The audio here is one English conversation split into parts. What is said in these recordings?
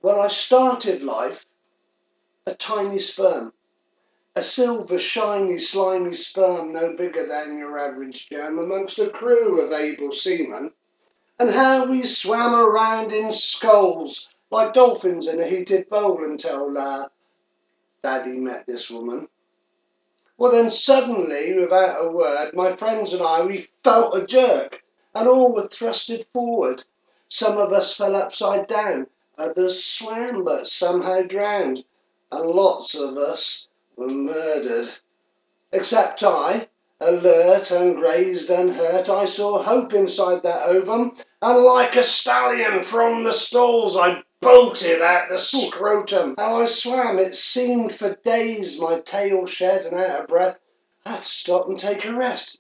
Well, I started life a tiny sperm, a silver, shiny, slimy sperm no bigger than your average germ amongst a crew of able seamen, and how we swam around in sculls like dolphins in a heated bowl until Daddy met this woman. Well, then suddenly, without a word, my friends and I, we felt a jerk, and all were thrusted forward. Some of us fell upside down, others swam but somehow drowned, and lots of us were murdered. Except I, alert, ungrazed, unhurt, I saw hope inside that ovum, and like a stallion from the stalls I bolted out the scrotum. How I swam, it seemed for days, my tail shed and out of breath. I had to stop and take a rest.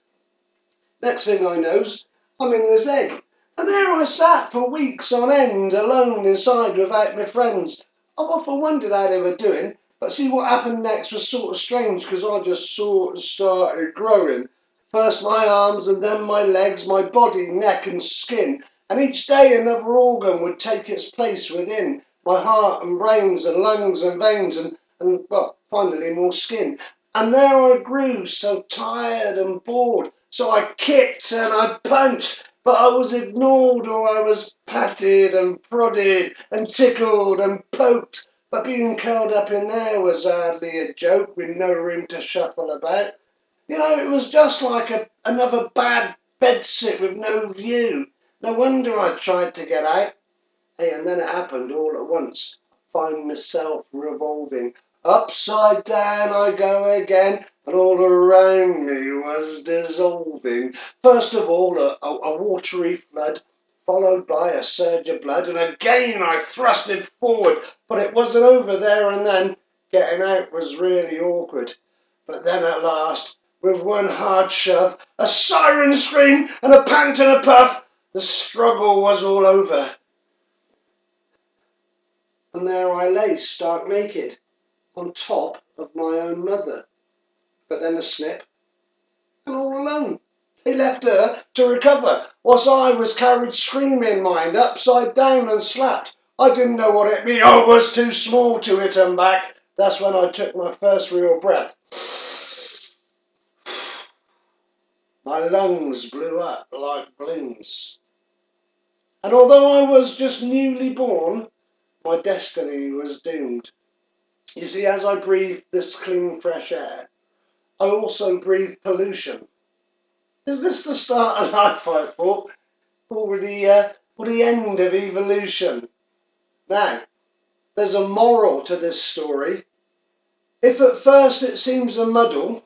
Next thing I knows, I'm in this egg, and there I sat for weeks on end, alone inside without my friends. I've often wondered how they were doing, but see, what happened next was sort of strange, because I just sort of started growing. First my arms, and then my legs, my body, neck and skin, and each day another organ would take its place within, my heart and brains and lungs and veins, and well, finally more skin. And there I grew, so tired and bored, so I kicked and I punched, but I was ignored, or I was patted and prodded and tickled and poked. But being curled up in there was hardly a joke, with no room to shuffle about. You know, it was just like another bad bedsit with no view. No wonder I tried to get out. Hey, and then it happened all at once. I find myself revolving. Upside down I go again, and all around me was dissolving. First of all, a watery flood, followed by a surge of blood, and again I thrusted forward, but it wasn't over there and then. Getting out was really awkward. But then at last, with one hard shove, a siren scream, and a pant and a puff, the struggle was all over. And there I lay, stark naked, on top of my own mother. But then a snip, and all alone. They left her to recover, whilst I was carried screaming, mind, upside down and slapped. I didn't know what it meant. I was too small to hit 'em back. That's when I took my first real breath. My lungs blew up like balloons. And although I was just newly born, my destiny was doomed. You see, as I breathed this clean, fresh air, I also breathed pollution. Is this the start of life, I thought, or the end of evolution? Now, there's a moral to this story. If at first it seems a muddle,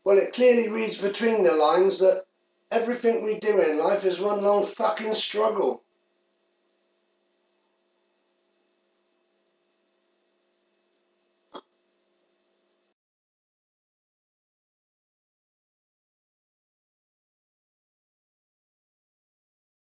well, it clearly reads between the lines that everything we do in life is one long fucking struggle.